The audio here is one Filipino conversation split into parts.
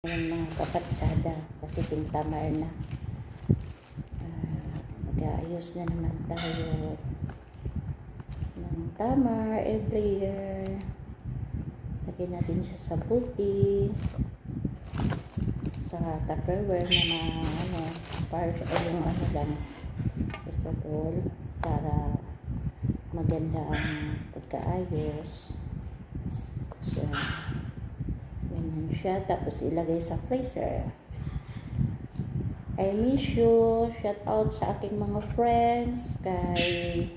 Ngayon mga kapatsada, kasi pintamar na. Mag-aayos na naman tayo ng tamar every year. Lagyan natin siya sa buti, sa tupperware na yung lang, gusto ko para maganda ang pagkaayos. So, ganyan siya. Tapos ilagay sa freezer. I miss you. Shout out sa aking mga friends. Kay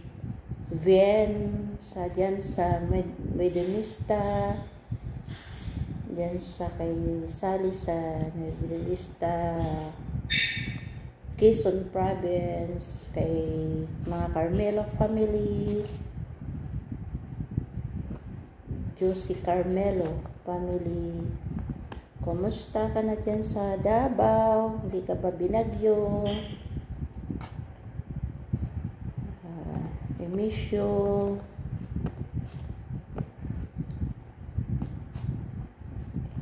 Vien. Diyan sa Medunista. Diyan sa kay Sally sa Medunista. Quezon Province. Kay mga Carmelo family. Josie Carmelo family. Kumusta ka na dyan sa Davao? Hindi ka ba binagyo? I miss you.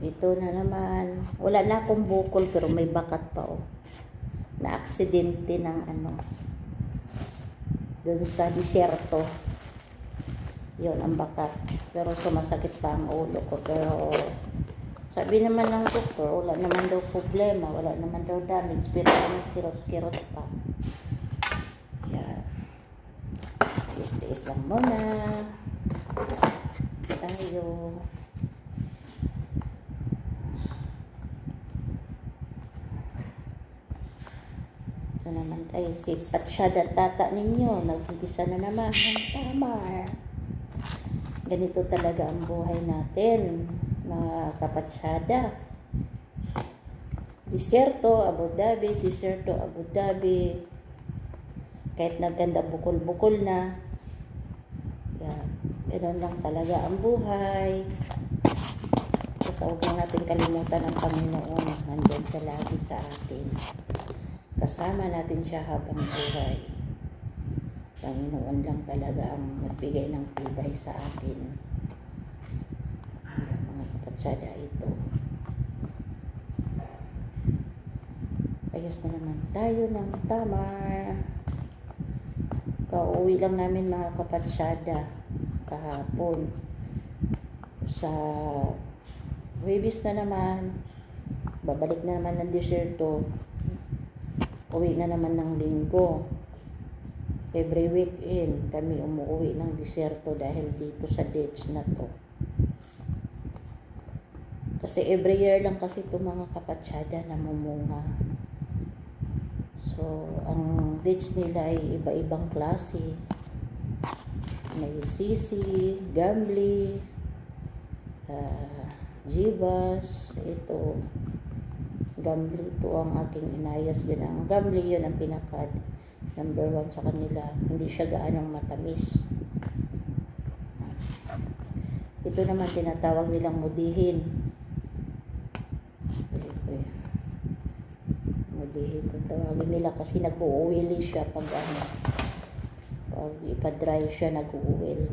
Ito na naman. Wala na akong bukol pero may bakat pa na aksidente ng dun sa disyerto. Yun ang bakat. Pero sumasakit pa ang ulo ko. Pero sabi naman ng doktor, wala naman daw problema, wala naman daw damage, pero kirot-kirot pa. Yan. Tiis-tiis lang muna. Tayo. Ito naman tayo, si Patsyada tata ninyo, nag-umpisa na naman ng tamar. Ganito talaga ang buhay natin, mga kapatsyada. Disyerto, Abu Dhabi, disyerto, Abu Dhabi. Kahit naganda bukol-bukol na. Yan. Ganun lang talaga ang buhay. Basta huwag lang natin kalimutan ang Panginoon. Nandiyan siya lagi sa atin. Kasama natin siya habang buhay. Panginoon lang talaga ang magbigay ng tibay sa akin. Mga kapatsyada, ito. Ayos na naman tayo ng tamar. Kauwi lang namin mga kapatsyada kahapon. Sa Huwebes na naman. Babalik na naman ng disyerto. Uwi na naman ng Linggo. Every weekend kami umuwi ng disyerto dahil dito sa dates na to. Kasi every year lang kasi ito mga kapatsyada namumunga. So, ang dates nila ay iba-ibang klase. May sisi, gambli, jibas, ito. Gambli ito ang aking inayas. Ang gambli yun ang pinakad. Number 1 sa kanila. Hindi siya gaanong matamis. Ito naman tinatawag nilang mudihin. Mudihin kung tawagin nila kasi nag-uuwili siya pag pag ipa-dry siya nag-uuwil.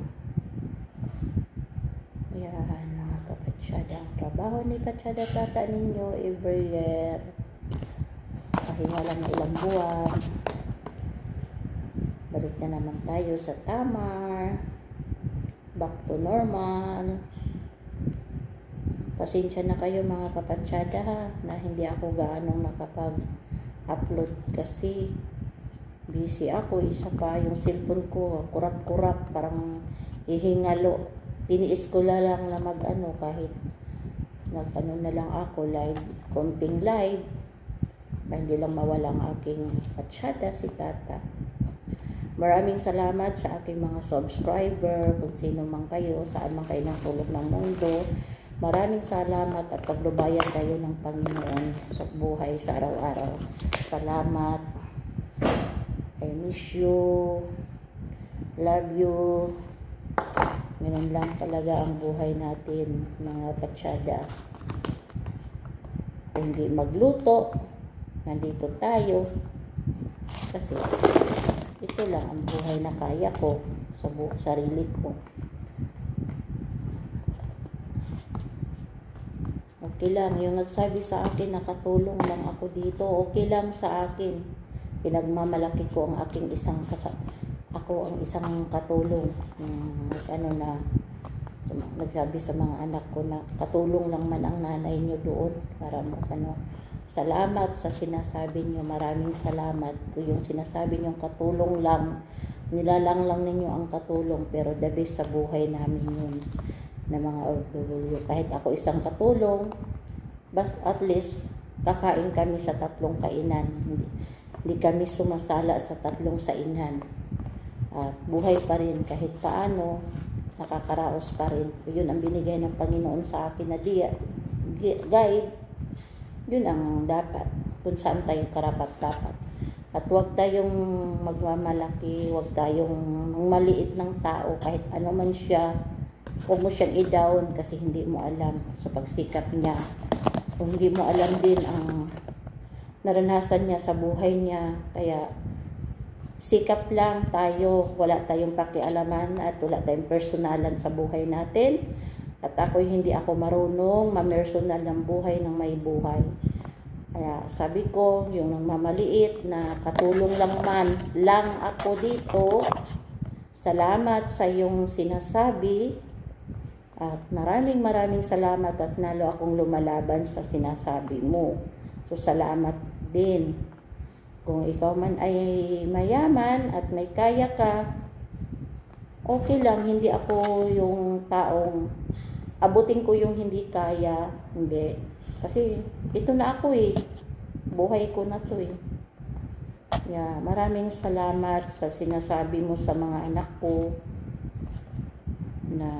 Ayan mga kapatsyada. Ang trabaho ni Patsyada tata ninyo every year. Pahinga lang ilang buwan. Balik na naman tayo sa tamar. Back to normal. Pasensya na kayo mga kapatsyada na hindi ako gaano nakapag-upload kasi busy ako. Isa pa yung cellphone ko, kurap-kurap, parang ihingalo. Tiniis ko lang na kahit na lang ako live, konting live. Hindi lang mawala ang aking patsyada si tata. Maraming salamat sa aking mga subscriber, kung sino man kayo, saan man kayo ng sulok ng mundo. Maraming salamat at paglubayan kayo ng Panginoon sa buhay sa araw-araw. Salamat. I miss you. Love you. Ganun lang talaga ang buhay natin, mga patsyada. Kung hindi magluto, nandito tayo. Kasi ito lang ang buhay na kaya ko sa sarili ko. Okay. okay lang. Yung nagsabi sa akin nakatulong lang ako dito, okay lang sa akin. Pinagmamalaki ko ang aking ako ang isang katulong. Nagsabi sa mga anak ko na katulong lang man ang nanay nyo doon para salamat sa sinasabi nyo, maraming salamat. Yung sinasabi nyo katulong lang, nilalang lang ninyo ang katulong, pero the best sa buhay namin yun na mga OFW. Kahit ako isang katulong, basta at least kakain kami sa 3 kainan, hindi kami sumasala sa 3 sainan. Buhay pa rin kahit paano, nakakaraos pa rin. Yun ang binigay ng Panginoon sa akin na guide. Yun ang dapat, kung saan tayo karapat-dapat. At huwag tayong magmamalaki, huwag tayong maliit ng tao, kahit ano man siya. Huwag mo siyang i-down kasi hindi mo alam sa pagsikap niya. Kung hindi mo alam din ang naranasan niya sa buhay niya, kaya sikap lang tayo, wala tayong pakialaman at wala tayong personalan sa buhay natin. At hindi ako marunong ma-personal ng buhay ng may buhay. Kaya sabi ko, yung nagmamaliit na katulong lang ako dito, salamat sa iyong sinasabi at maraming salamat at nalo akong lumalaban sa sinasabi mo. So salamat din. Kung ikaw man ay mayaman at may kaya ka, okay lang, hindi ako yung taong abutin ko yung hindi kaya, hindi. Kasi ito na ako buhay ko na to maraming salamat sa sinasabi mo sa mga anak ko na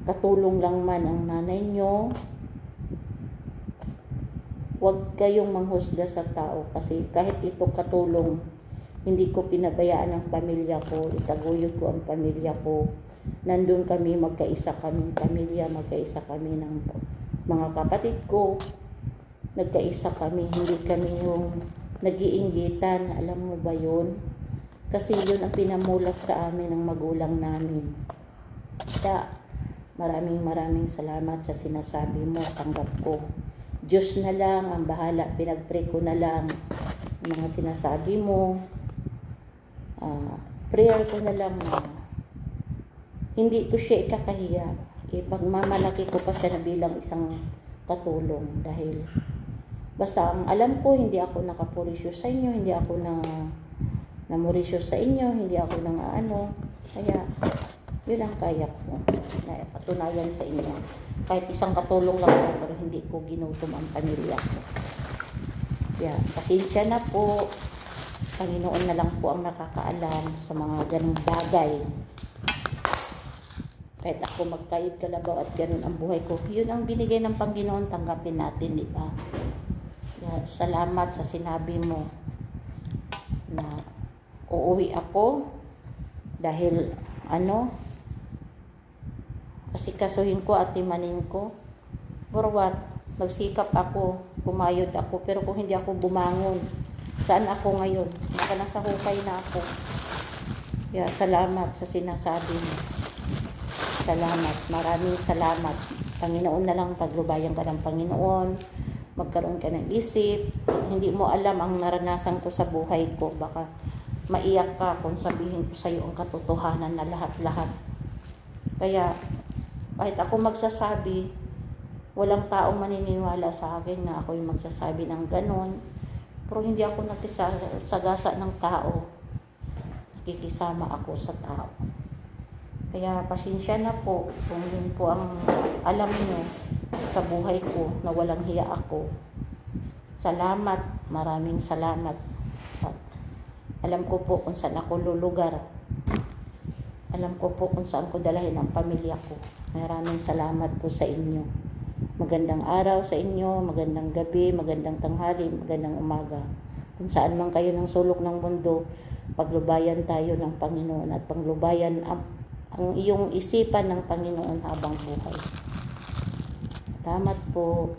katulong lang man ang nanay nyo. Huwag kayong manghusga sa tao kasi kahit ito katulong, hindi ko pinabayaan ang pamilya ko, itaguyod ko ang pamilya ko. Nandun kami, magkaisa kaming pamilya, magkaisa kami ng mga kapatid ko. Nagkaisa kami, hindi kami yung nag-iinggitan, alam mo ba yun? Kasi yun ang pinamulak sa amin ng magulang namin. Kaya maraming salamat sa sinasabi mo, tanggap ko. Diyos na lang ang bahala, pinag-pray ko na lang mga sinasabi mo. Prayer ko na lang hindi ko siya ikakahiya. Pagmamalaki ko pa siya na bilang isang katulong dahil basta ang alam ko, hindi ako nakapurisyo sa inyo, hindi ako namurisyo sa inyo, hindi ako kaya yun ang kaya ko na patunayan sa inyo. Kahit isang katulong lang ako, pero hindi ko ginutom ang pamilya ko. Pasensya na po. Panginoon na lang po ang nakakaalam sa mga ganung bagay. Kahit ako magkayod kalabaw at ganun ang buhay ko, yun ang binigay ng Panginoon, tanggapin natin, di ba? Salamat sa sinabi mo na uuwi ako dahil kasi kasuhin ko at timanin ko. For what? Nagsikap ako, pumayod ako, pero kung hindi ako bumangon, saan ako ngayon? Nasa hukay na ako. Salamat sa sinasabi mo. Salamat, maraming salamat. Panginoon na lang, paglubayan ka ng Panginoon, magkaroon ka ng isip. Hindi mo alam ang naranasan ko sa buhay ko. Baka maiyak ka kung sabihin ko sa iyo ang katotohanan na lahat-lahat. Kaya kahit ako magsasabi, walang taong maniniwala sa akin na ako yung magsasabi ng ganon. Pero hindi ako nakisagasa ng tao. Nakikisama ako sa tao. Kaya pasensya na po kung yun po ang alam nyo sa buhay ko na walang hiya ako. Salamat, maraming salamat. At alam ko po kung saan ako lulugar. Alam ko po kung saan ko dalahin ang pamilya ko. Maraming salamat po sa inyo. Magandang araw sa inyo, magandang gabi, magandang tanghali, magandang umaga. Kung saan man kayo ng sulok ng mundo, paglubayan tayo ng Panginoon at panglubayan ang iyong isipan ng Panginoon habang buhay. Salamat po.